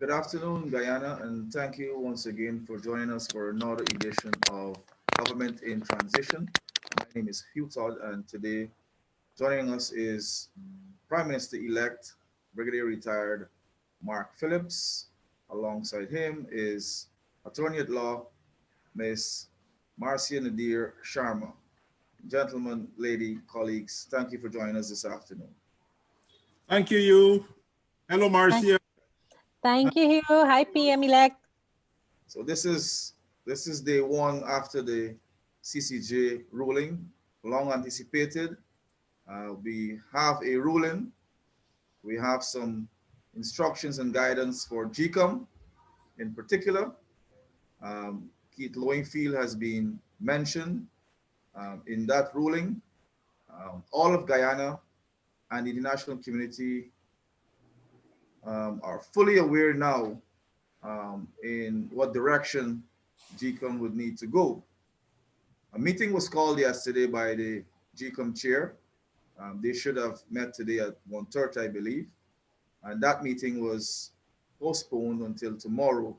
Good afternoon, Guyana, and thank you once again for joining us for another edition of Government in Transition. My name is Hugh Todd, and today joining us is Prime Minister-elect, Brigadier retired Mark Phillips. Alongside him is Attorney at Law, Miss Marcia Nadir Sharma. Gentlemen, lady, colleagues, thank you for joining us this afternoon. Thank you. Hello, Marcia. Thank you, Hugh. Hi, PM-elect. So this is day one after the CCJ ruling, long anticipated. We have a ruling. We have some instructions and guidance for GCOM in particular. Keith Lowenfield has been mentioned in that ruling. All of Guyana and the international community are fully aware now in what direction GCOM would need to go. A meeting was called yesterday by the GCOM chair. They should have met today at 1:30, I believe. And that meeting was postponed until tomorrow.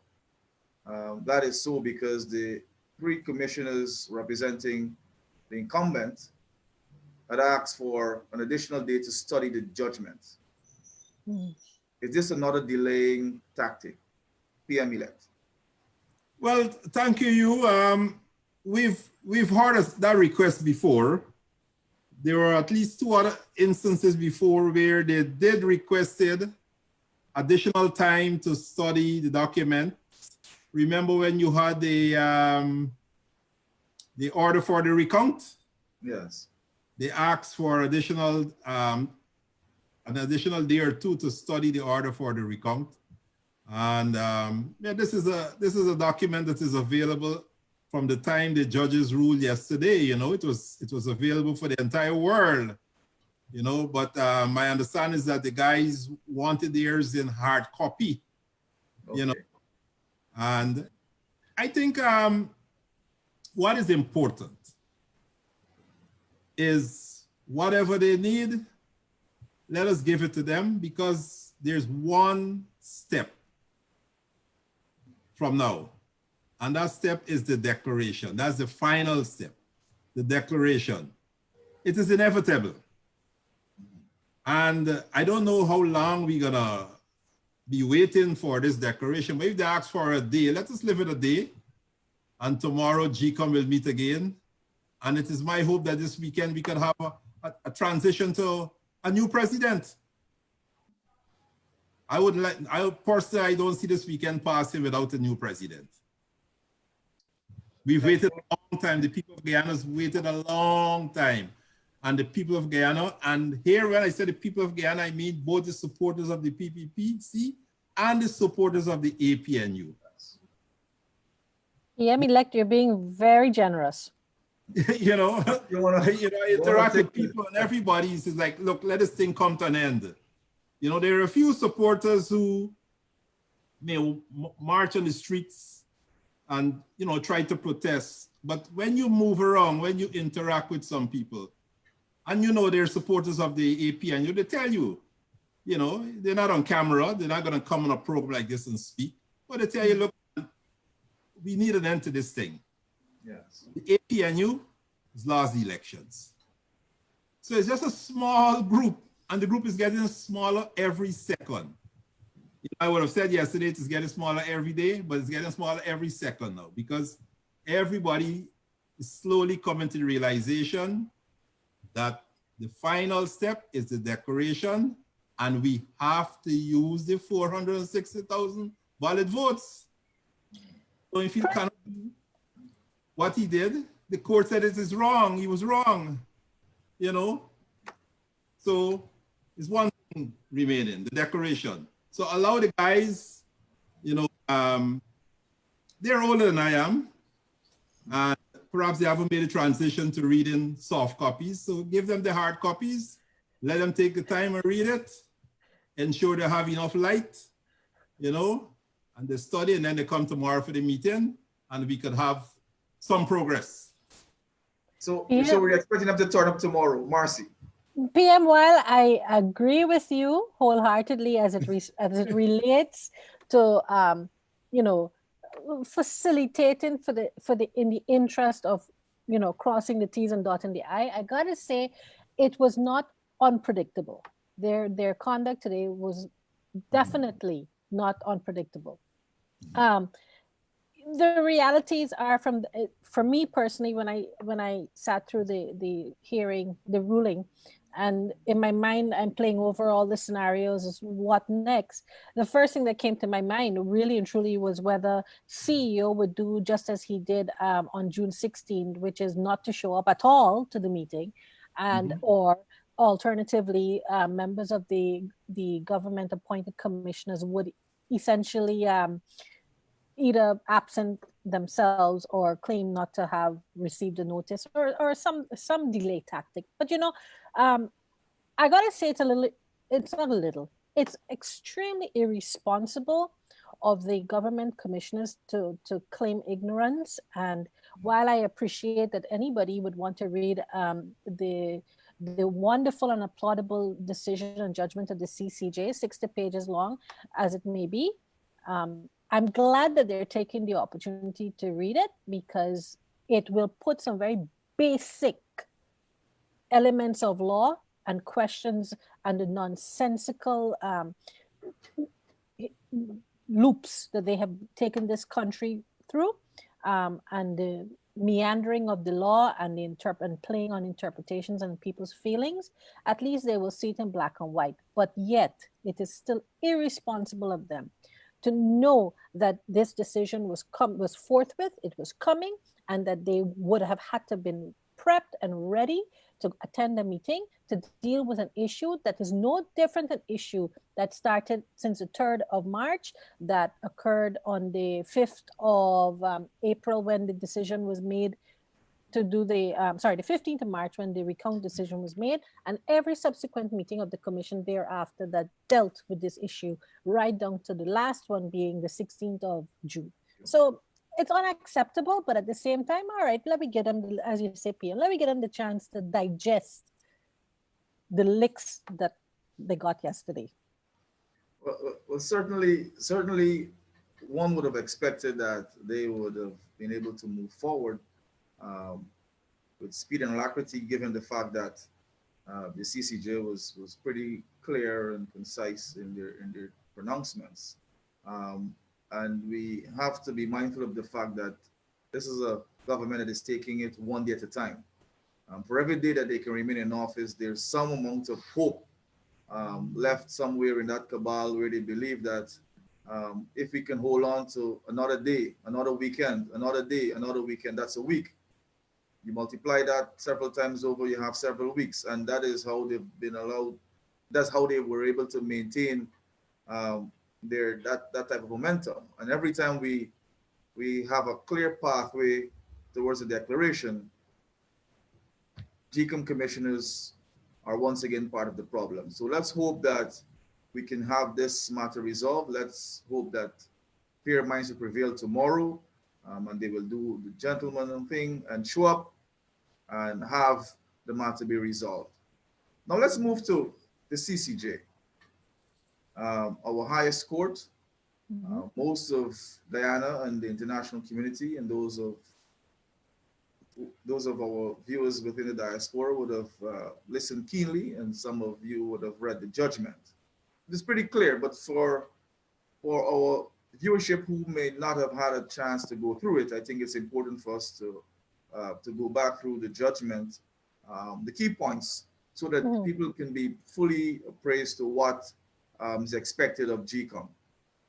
That is so because the three commissioners representing the incumbent had asked for an additional day to study the judgment. Is this another delaying tactic, PM-elect? Well, thank you. We've heard of that request before. There were at least two other instances before where they did requested additional time to study the document. Remember when you had the order for the recount? Yes. They asked for additional an additional day or two to study the order for the recount. And yeah, this is a document that is available from the time the judges ruled yesterday. You know, it was available for the entire world. You know, but my understanding is that the guys wanted theirs in hard copy. Okay. You know, and I think what is important is whatever they need, let us give it to them, because there's one step from now. And that step is the declaration. That's the final step, the declaration. It is inevitable. And I don't know how long we're gonna be waiting for this declaration. But if they ask for a day, let us live it a day. And tomorrow GCOM will meet again. And it is my hope that this weekend we can have a transition to a new president. Personally, I don't see this weekend passing without a new president. We've waited a long time. The people of Guyana have waited a long time. And the people of Guyana, and here when I say the people of Guyana, I mean both the supporters of the PPPC and the supporters of the APNU. PM-elect, you're being very generous. you know, interact with people and everybody is like, look, let this thing come to an end. You know, there are a few supporters who may march on the streets and, you know, try to protest. But when you move around, when you interact with some people, and you know they're supporters of the APNU, they tell you, you know, they're not on camera, they're not going to come on a program like this and speak, but they tell you, look, we need an end to this thing. Yes. The APNU has lost the elections. So it's just a small group, and the group is getting smaller every second. You know, I would have said yesterday it's getting smaller every day, but it's getting smaller every second now, because everybody is slowly coming to the realization that the final step is the declaration, and we have to use the 460,000 valid votes. So if you cannot do what he did, the court said it is wrong. He was wrong, you know. So it's one thing remaining, the declaration. So allow the guys, you know, they're older than I am, and perhaps they haven't made a transition to reading soft copies. So give them the hard copies, let them take the time and read it, ensure they have enough light, you know, and they study, and then they come tomorrow for the meeting, and we could have some progress. So we're expecting them to turn up tomorrow, Marcy. PM, while I agree with you wholeheartedly as it relates to, you know, facilitating in the interest of, you know, crossing the T's and dotting the I gotta say, it was not unpredictable. Their conduct today was definitely not unpredictable. The realities are for me personally, when I sat through the hearing, the ruling, and in my mind I'm playing over all the scenarios as what next. The first thing that came to my mind really and truly was whether CEO would do just as he did on June 16th, which is not to show up at all to the meeting, and or alternatively members of the government appointed commissioners would essentially either absent themselves or claim not to have received a notice, or some delay tactic. But you know, I gotta say, it's not a little, it's extremely irresponsible of the government commissioners to claim ignorance. And while I appreciate that anybody would want to read the wonderful and applaudable decision and judgment of the CCJ, 60 pages long as it may be, I'm glad that they're taking the opportunity to read it, because it will put some very basic elements of law and questions and the nonsensical loops that they have taken this country through, and the meandering of the law and and playing on interpretations and people's feelings. At least they will see it in black and white. But yet it is still irresponsible of them to know that this decision was forthwith, it was coming, and that they would have had to been prepped and ready to attend the meeting to deal with an issue that is no different than issue that started since the 3rd of March, that occurred on the 5th of April when the decision was made to do the 15th of March when the recount decision was made, and every subsequent meeting of the commission thereafter that dealt with this issue, right down to the last one being the 16th of June. So it's unacceptable, but at the same time, all right, let me get them, as you say, PM, let me get them the chance to digest the licks that they got yesterday. Well, certainly, one would have expected that they would have been able to move forward um, with speed and alacrity, given the fact that the CCJ was pretty clear and concise in their pronouncements. Um, and we have to be mindful of the fact that this is a government that is taking it one day at a time. For every day that they can remain in office, there's some amount of hope left somewhere in that cabal where they believe that if we can hold on to another day, another weekend, another day, another weekend, that's a week. You multiply that several times over, you have several weeks. And that is how they've been allowed, that's how they were able to maintain that type of momentum. And every time we have a clear pathway towards a declaration, GCOM commissioners are once again part of the problem. So let's hope that we can have this matter resolved. Let's hope that fair minds will prevail tomorrow, and they will do the gentleman thing and show up and have the matter be resolved. Now let's move to the CCJ, our highest court. Most of Guyana and the international community and those of our viewers within the diaspora would have listened keenly, and some of you would have read the judgment. It's pretty clear, but for our viewership who may not have had a chance to go through it, I think it's important for us to go back through the judgment, the key points, so that people can be fully appraised to what is expected of GCOM.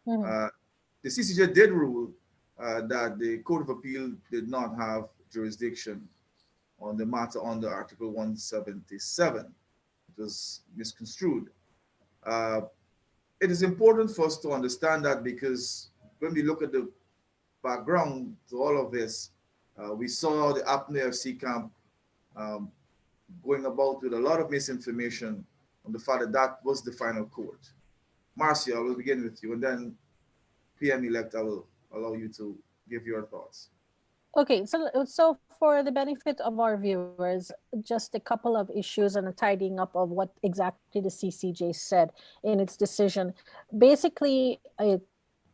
The CCJ did rule that the Court of Appeal did not have jurisdiction on the matter under Article 177. It was misconstrued. It is important for us to understand that, because when we look at the background to all of this, we saw the apnea FC camp going about with a lot of misinformation on the fact that that was the final court. Marcia, I will begin with you, and then PM-elect, I will allow you to give your thoughts. Okay, so for the benefit of our viewers, just a couple of issues and a tidying up of what exactly the CCJ said in its decision. Basically,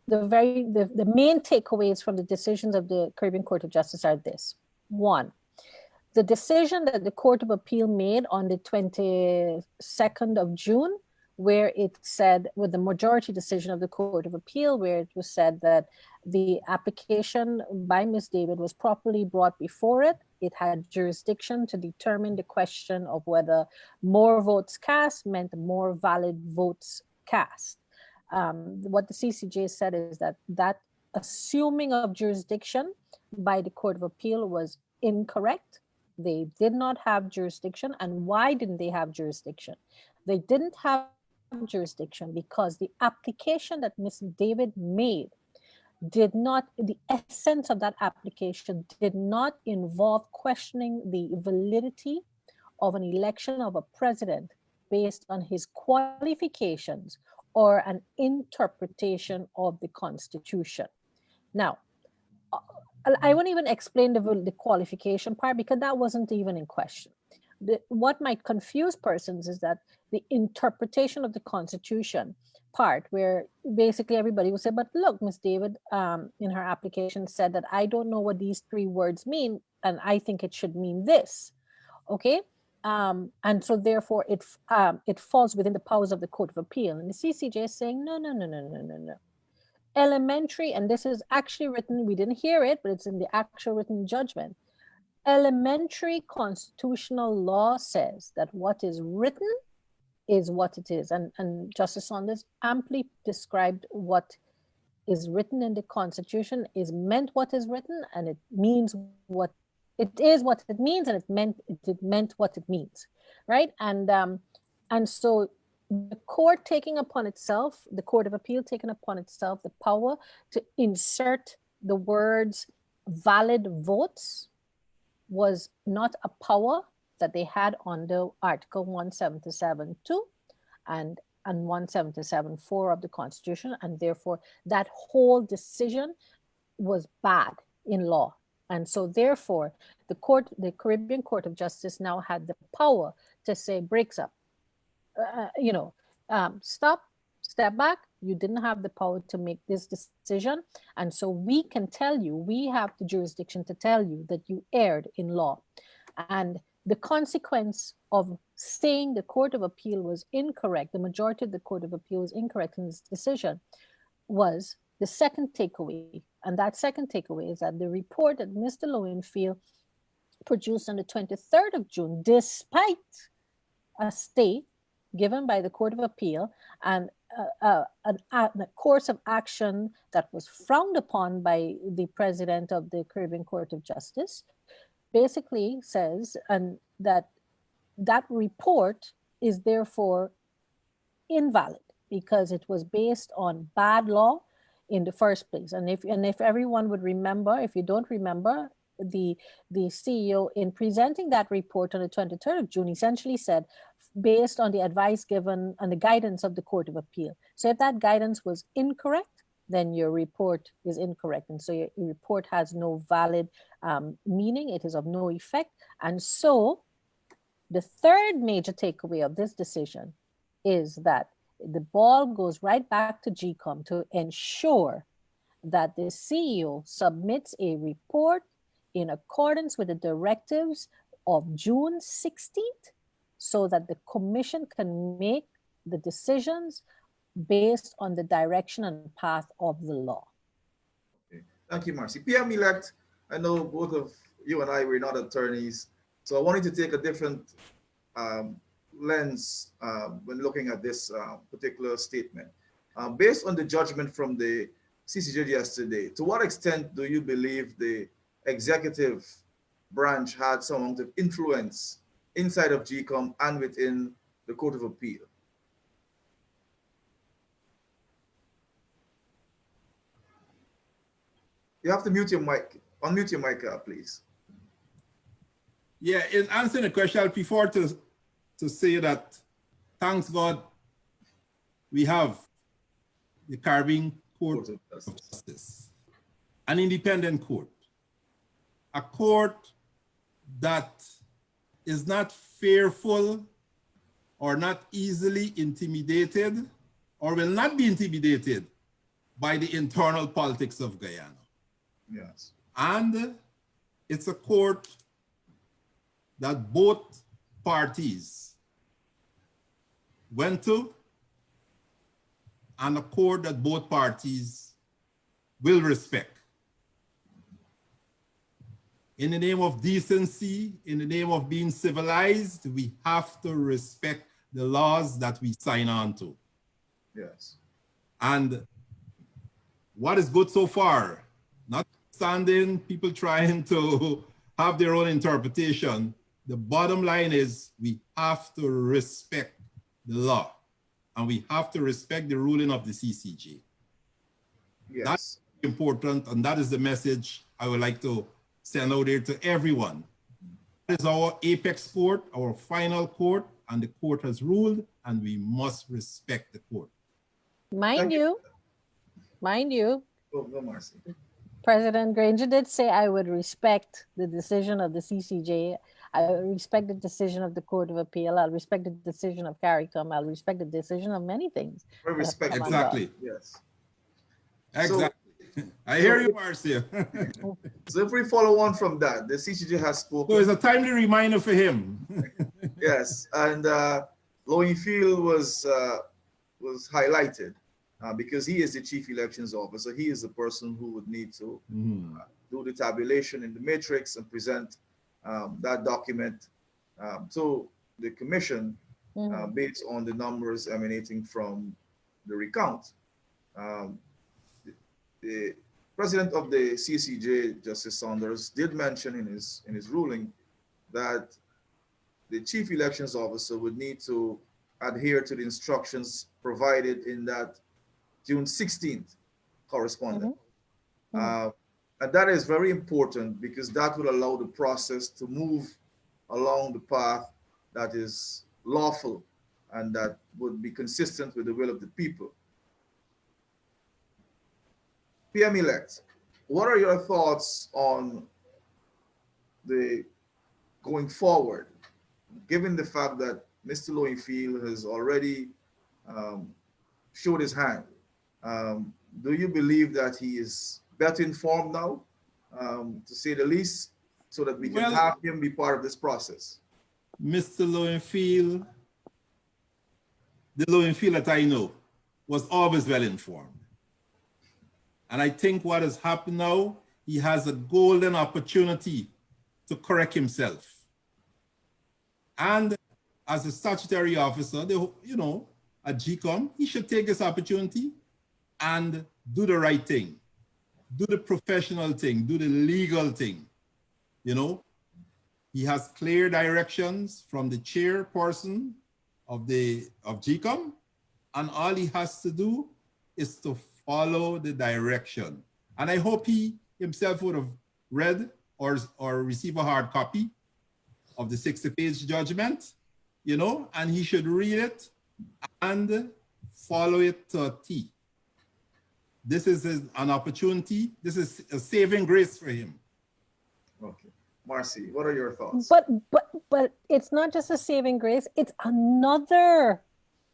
the main takeaways from the decisions of the Caribbean Court of Justice are this. One, the decision that the Court of Appeal made on the 22nd of June, where it said, with the majority decision of the Court of Appeal, where it was said that the application by Ms. David was properly brought before it. It had jurisdiction to determine the question of whether more votes cast meant more valid votes cast. What the CCJ said is that that assuming of jurisdiction by the Court of Appeal was incorrect. They did not have jurisdiction. And why didn't they have jurisdiction? They didn't have jurisdiction because the application that Ms. David made did not, the essence of that application did not involve questioning the validity of an election of a president based on his qualifications or an interpretation of the Constitution. Now, I won't even explain the qualification part because that wasn't even in question. What might confuse persons is that the interpretation of the Constitution part, where basically everybody will say, but look, Ms. David in her application said that I don't know what these three words mean, and I think it should mean this, okay? And so therefore it falls within the powers of the Court of Appeal. And the CCJ is saying, no. Elementary, and this is actually written, we didn't hear it, but it's in the actual written judgment. Elementary constitutional law says that what is written is what it is. And Justice Saunders amply described what is written in the Constitution is meant what is written, and it means what it is, what it means, and it meant what it means, right? And so the court taking upon itself, the Court of Appeal taking upon itself the power to insert the words valid votes was not a power that they had under Article 177.2 and 177.4 of the Constitution, and therefore that whole decision was bad in law. And so therefore the Caribbean Court of Justice now had the power to say, breaks up, stop, step back. You didn't have the power to make this decision. And so we can tell you, we have the jurisdiction to tell you that you erred in law. And the consequence of saying the Court of Appeal was incorrect, the majority of the Court of Appeal was incorrect in this decision, was the second takeaway. And that second takeaway is that the report that Mr. Lowenfield produced on the 23rd of June, despite a stay given by the Court of Appeal and a course of action that was frowned upon by the president of the Caribbean Court of Justice, basically says that report is therefore invalid because it was based on bad law in the first place. And if everyone would remember, if you don't remember, the CEO in presenting that report on the 23rd of June essentially said, based on the advice given and the guidance of the Court of Appeal. So if that guidance was incorrect, then your report is incorrect. And so your report has no valid meaning. It is of no effect. And so the third major takeaway of this decision is that the ball goes right back to GCOM to ensure that the CEO submits a report in accordance with the directives of June 16th so that the commission can make the decisions based on the direction and path of the law. Okay. Thank you, Marcia. PM-elect, I know both of you and I were not attorneys, so I wanted to take a different lens when looking at this particular statement. Based on the judgment from the CCJ yesterday, to what extent do you believe the executive branch had some amount of influence inside of GCOM and within the Court of Appeal? You have to mute your mic. Unmute your mic, please. Yeah, in answering the question, I prefer to say that, thanks God, we have the Caribbean Court of Justice, an independent court, a court that is not fearful or not easily intimidated or will not be intimidated by the internal politics of Guyana. Yes. And it's a court that both parties went to, and a court that both parties will respect. In the name of decency, in the name of being civilized, we have to respect the laws that we sign on to. Yes. And what is good so far, notwithstanding people trying to have their own interpretation, the bottom line is we have to respect the law, and we have to respect the ruling of the CCJ. Yes. That's important, and that is the message I would like to send out there to everyone. That is our apex court, our final court, and the court has ruled, and we must respect the court. Mind you, Go, Marcia. President Granger did say I would respect the decision of the CCJ. I respect the decision of the Court of Appeal. I'll respect the decision of CARICOM. I'll respect the decision of many things. We respect Exactly. Yes. Exactly. I hear you, Marcia. So if we follow on from that, the CCJ has spoken. So it's a timely reminder for him. Yes, and Lowenfield was highlighted because he is the chief elections officer. He is the person who would need to do the tabulation in the matrix and present that document to the commission based on the numbers emanating from the recount. The president of the CCJ, Justice Saunders, did mention in his ruling that the chief elections officer would need to adhere to the instructions provided in that June 16th correspondence. And that is very important because that will allow the process to move along the path that is lawful and that would be consistent with the will of the people. PM-elect, what are your thoughts on the going forward, given the fact that Mr. Lowenfield has already showed his hand? Do you believe that he is better informed now, to say the least, so that we can have him be part of this process? Mr. Lowenfield, the Lowenfield that I know, was always well informed. And I think what has happened now, he has a golden opportunity to correct himself. And as a statutory officer, at GCOM, he should take this opportunity and do the right thing, do the professional thing, do the legal thing. He has clear directions from the chairperson of GCOM, and all he has to do is to follow the direction. And I hope he himself would have read or received a hard copy of the 60-page judgment, and he should read it and follow it to a T. This is an opportunity. This is a saving grace for him. Okay. Marcia, what are your thoughts? But it's not just a saving grace, it's another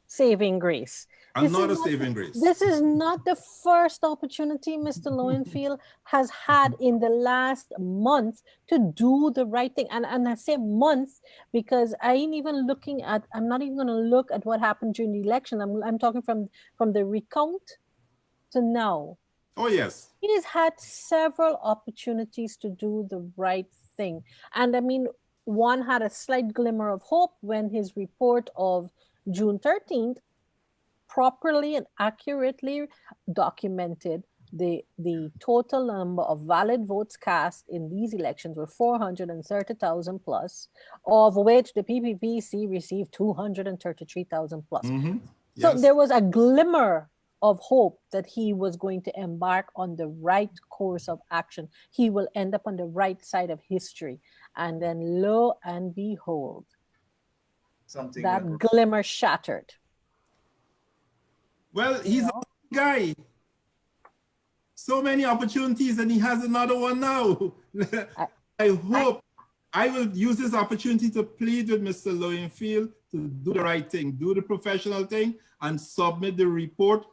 saving grace. Another saving grace. This is not the first opportunity Mr. Lowenfield has had in the last month to do the right thing. And I say month because I ain't even looking at, I'm not even going to look at what happened during the election. I'm talking from the recount to now. Oh, yes. He has had several opportunities to do the right thing. And I mean, one had a slight glimmer of hope when his report of June 13th properly and accurately documented the total number of valid votes cast in these elections were 430,000 plus, of which the PPPC received 233,000 plus. Yes. So there was a glimmer of hope that he was going to embark on the right course of action. He will end up on the right side of history. And then lo and behold, that glimmer shattered. Well, he's a guy. So many opportunities, and he has another one now. I hope I will use this opportunity to plead with Mr. Lowenfield to do the right thing, do the professional thing, and submit the report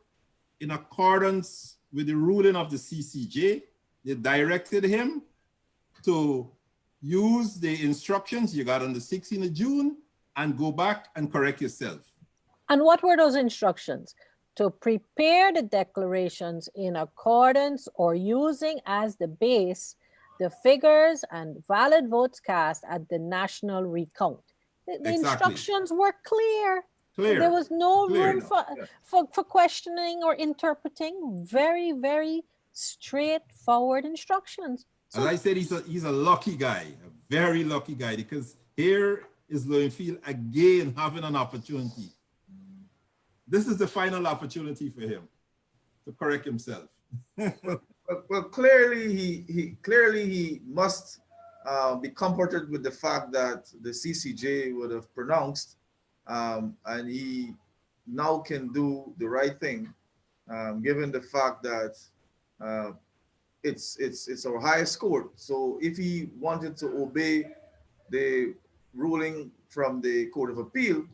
in accordance with the ruling of the CCJ, they directed him to use the instructions you got on the 16th of June and go back and correct yourself. And what were those instructions? To prepare the declarations in accordance or using as the base the figures and valid votes cast at the national recount. The instructions were clear. There was no room for questioning or interpreting. Very, very straightforward instructions. So, as I said, he's a lucky guy, a very lucky guy, because here is Lowenfield again having an opportunity. This is the final opportunity for him to correct himself. Well, clearly he must be comforted with the fact that the CCJ would have pronounced, and he now can do the right thing, given the fact that it's our highest court. So if he wanted to obey the ruling from the Court of Appeal,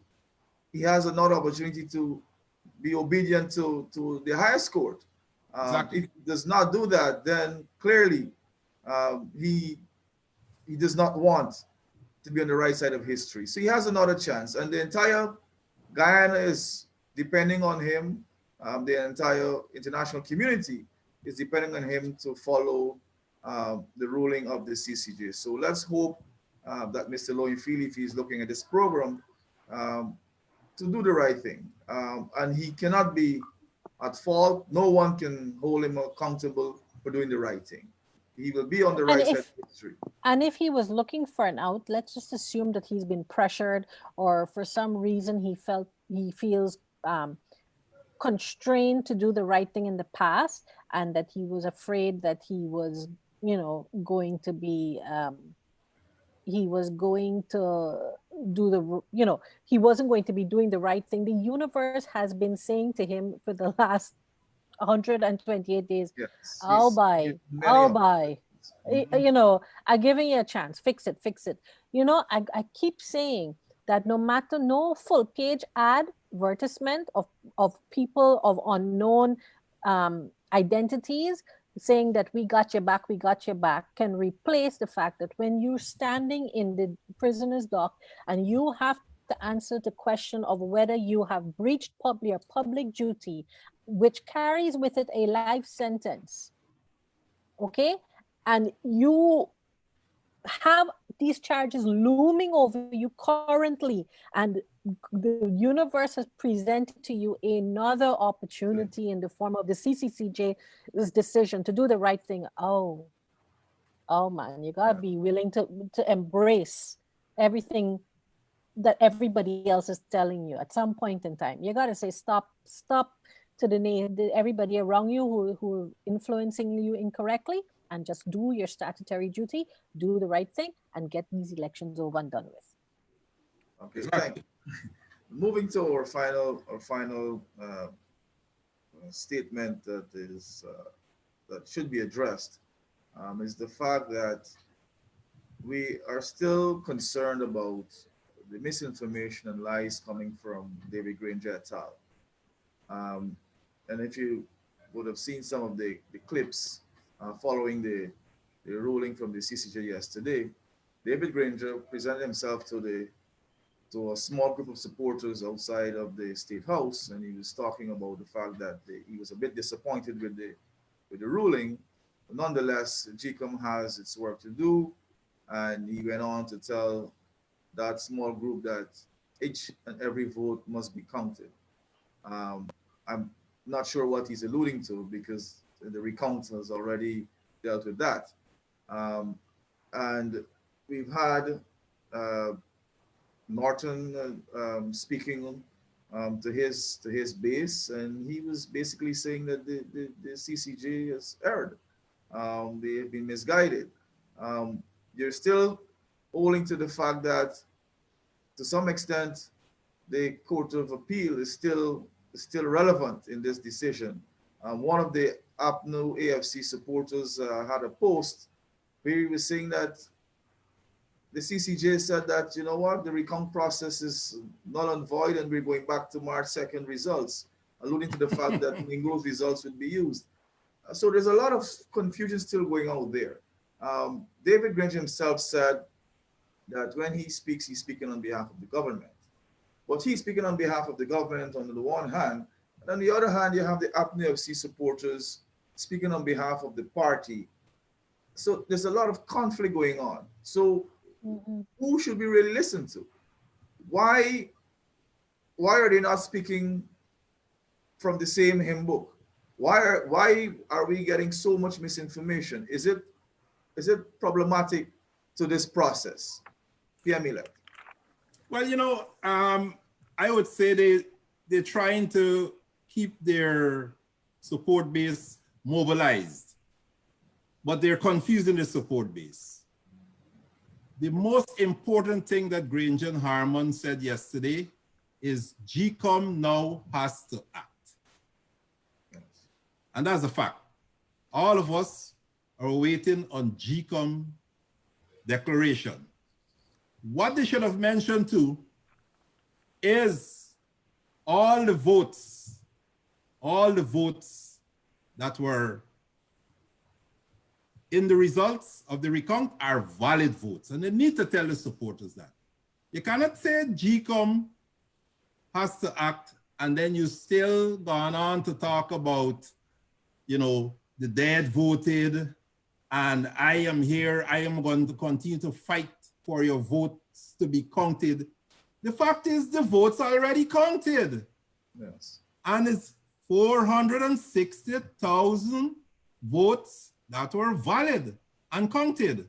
he has another opportunity to be obedient to the highest court. Exactly. If he does not do that, then clearly he does not want to be on the right side of history. So he has another chance, and the entire Guyana is depending on him. The entire international community is depending on him to follow the ruling of the CCJ. So let's hope that Mr. Lowenfield, if he's looking at this program, to do the right thing. And he cannot be at fault. No one can hold him accountable for doing the right thing. He will be on the right side of history. And if he was looking for an out, let's just assume that he's been pressured, or for some reason he feels constrained to do the right thing in the past, and that he was afraid that he was, going to be, he was going to do the, he wasn't going to be doing the right thing. The universe has been saying to him for the last 128 days, yes, I'll buy. I'm giving you a chance. Fix it. I keep saying that no full page advertisement of people of unknown identities saying that we got your back can replace the fact that when you're standing in the prisoner's dock and you have to answer the question of whether you have breached your public duty, which carries with it a life sentence, okay? And you have these charges looming over you currently, and the universe has presented to you another opportunity in the form of the CCCJ's decision to do the right thing. Oh man, you gotta be willing to embrace everything that everybody else is telling you at some point in time. You gotta say stop to everybody around you who are influencing you incorrectly, and just do your statutory duty, do the right thing, and get these elections over and done with. Okay, thank you. Moving to our final statement that should be addressed is the fact that we are still concerned about the misinformation and lies coming from David Granger et al. And if you would have seen some of the clips following the ruling from the CCJ yesterday, David Granger presented himself to a small group of supporters outside of the State House, and he was talking about the fact that he was a bit disappointed with the ruling. But nonetheless, GCOM has its work to do, and he went on to tell that small group that each and every vote must be counted. I'm not sure what he's alluding to, because the recount has already dealt with that. And we've had Norton speaking to his base, and he was basically saying that the CCJ has erred. They have been misguided. They're still holding to the fact that, to some extent, the Court of Appeal is still relevant in this decision. One of the APNU AFC supporters had a post where he was saying that the CCJ said that, you know what, the recount process is null and void, and we're going back to March 2nd results, alluding to the fact that Mingo's results would be used. So there's a lot of confusion still going out there. David Granger himself said that when he speaks, he's speaking on behalf of the government. But he's speaking on behalf of the government on the one hand, and on the other hand, you have the APNA FC supporters speaking on behalf of the party. So there's a lot of conflict going on. So who should we really listen to? Why are they not speaking from the same hymn book? Why are we getting so much misinformation? Is it problematic to this process? PM elect. Well, I would say they're trying to keep their support base mobilized, but they're confusing the support base. The most important thing that Granger and Harmon said yesterday is GCOM now has to act. Yes. And that's a fact. All of us are waiting on GCOM declaration. What they should have mentioned too is all the votes that were in the results of the recount are valid votes. And they need to tell the supporters that. You cannot say GCOM has to act and then you still gone on to talk about, the dead voted and I am here, I am going to continue to fight for your votes to be counted. The fact is the votes are already counted. Yes. And it's 460,000 votes that were valid and counted.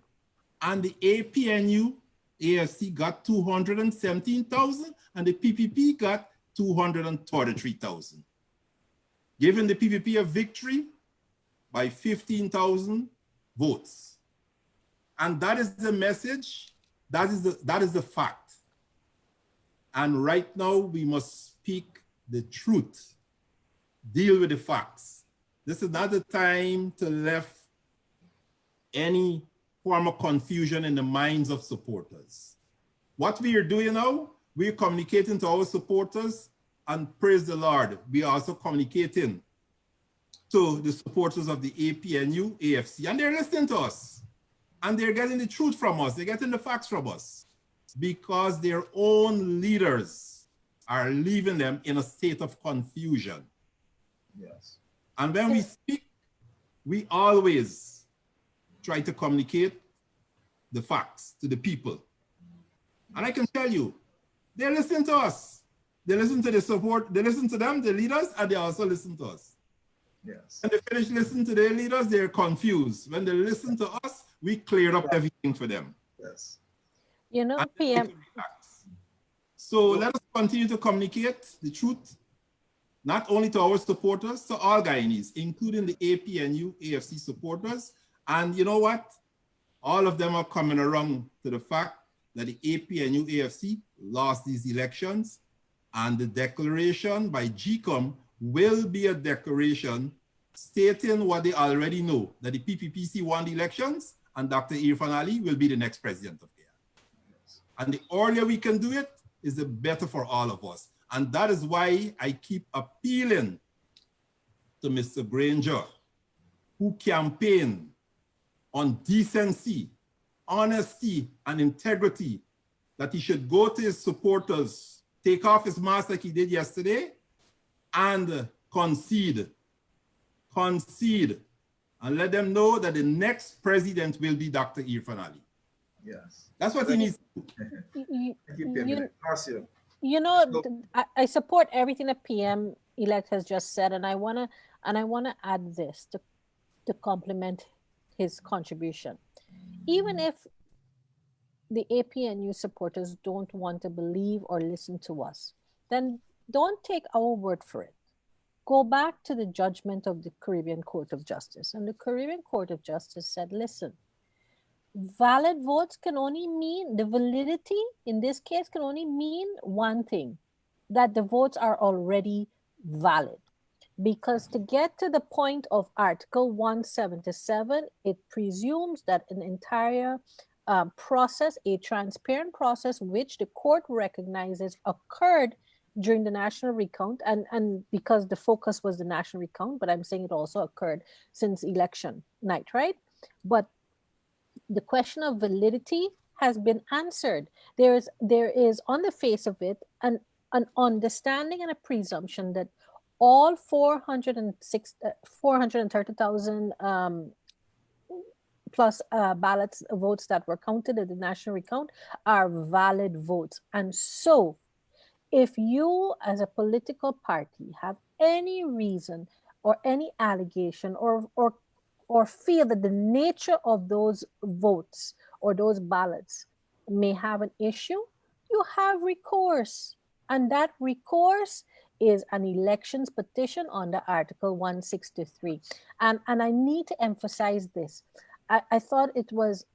And the APNU, AFC got 217,000 and the PPP got 233,000. Giving the PPP a victory by 15,000 votes. And that is the message, that is the fact. And right now we must speak the truth, deal with the facts. This is not the time to left any form of confusion in the minds of supporters. What we are doing now, we're communicating to our supporters, and praise the Lord, we are also communicating to the supporters of the APNU, AFC, and they're listening to us. And they're getting the truth from us, they're getting the facts from us, because their own leaders are leaving them in a state of confusion. Yes. And when we speak, we always try to communicate the facts to the people. And I can tell you, they listen to us. They listen to the support, they listen to them, the leaders, and they also listen to us. Yes. When they finish listening to their leaders, they're confused. When they listen to us, we cleared up everything for them. Yes. PM. So let us continue to communicate the truth, not only to our supporters, to all Guyanese, including the APNU, AFC supporters. And you know what? All of them are coming around to the fact that the APNU, AFC lost these elections, and the declaration by GCOM will be a declaration stating what they already know, that the PPPC won the elections and Dr. Irfan Ali will be the next president of Guyana. Yes. And the earlier we can do it, is the better for all of us. And that is why I keep appealing to Mr. Granger, who campaigned on decency, honesty, and integrity, that he should go to his supporters, take off his mask like he did yesterday, and concede, and let them know that the next president will be Dr. Irfan Ali. Yes. That's what he needs to do. Marcia. I support everything that PM elect has just said, and I wanna add this to complement his contribution. Even if the APNU supporters don't want to believe or listen to us, then don't take our word for it. Go back to the judgment of the Caribbean Court of Justice. And the Caribbean Court of Justice said, listen, valid votes can only mean, the validity in this case can only mean one thing, that the votes are already valid. Because to get to the point of Article 177, it presumes that an entire process, a transparent process, which the court recognizes occurred during the national recount, and because the focus was the national recount, but I'm saying it also occurred since election night, right? But the question of validity has been answered. There is on the face of it an understanding and a presumption that all 430,000 plus ballots votes that were counted at the national recount are valid votes. And so if you as a political party have any reason or any allegation or feel that the nature of those votes or those ballots may have an issue, you have recourse. And that recourse is an elections petition under Article 163. And I need to emphasize this. I thought it was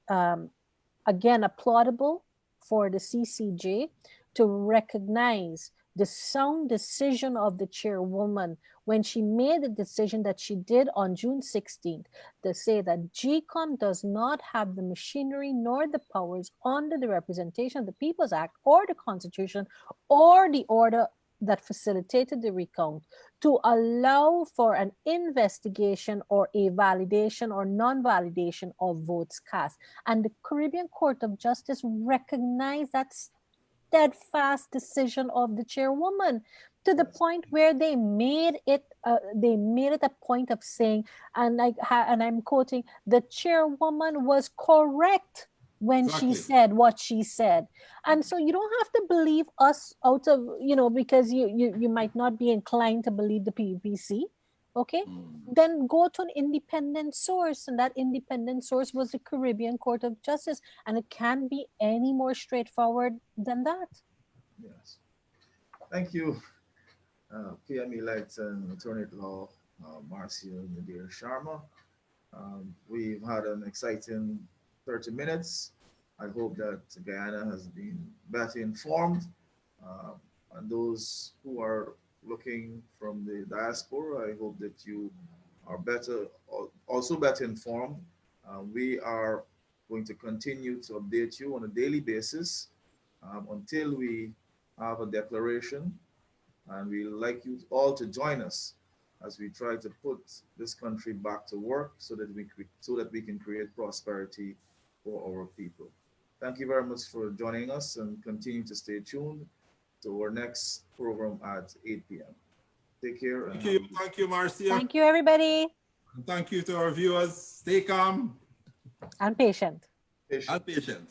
again applaudable for the CCJ to recognize the sound decision of the chairwoman when she made the decision that she did on June 16th to say that GCOM does not have the machinery nor the powers under the Representation of the People's Act or the Constitution or the order that facilitated the recount to allow for an investigation or a validation or non-validation of votes cast. And the Caribbean Court of Justice recognized that steadfast decision of the chairwoman to the point where they made it a point of saying, and I'm quoting, the chairwoman was correct when she said what she said. And so you don't have to believe us out of, because you might not be inclined to believe the PPC. Okay, then go to an independent source, and that independent source was the Caribbean Court of Justice, and it can't be any more straightforward than that. Yes. Thank you, PM elect and attorney at law, Marcia Nadir Sharma. We've had an exciting 30 minutes. I hope that Guyana has been better informed. And those who are looking from the diaspora, I hope that you are also better informed. We are going to continue to update you on a daily basis until we have a declaration. And we'd like you all to join us as we try to put this country back to work so that we can create prosperity for our people. Thank you very much for joining us, and continue to stay tuned to our next program at 8 p.m. Take care. Thank you, Marcia. Thank you, everybody. And thank you to our viewers. Stay calm. And patient. And patient.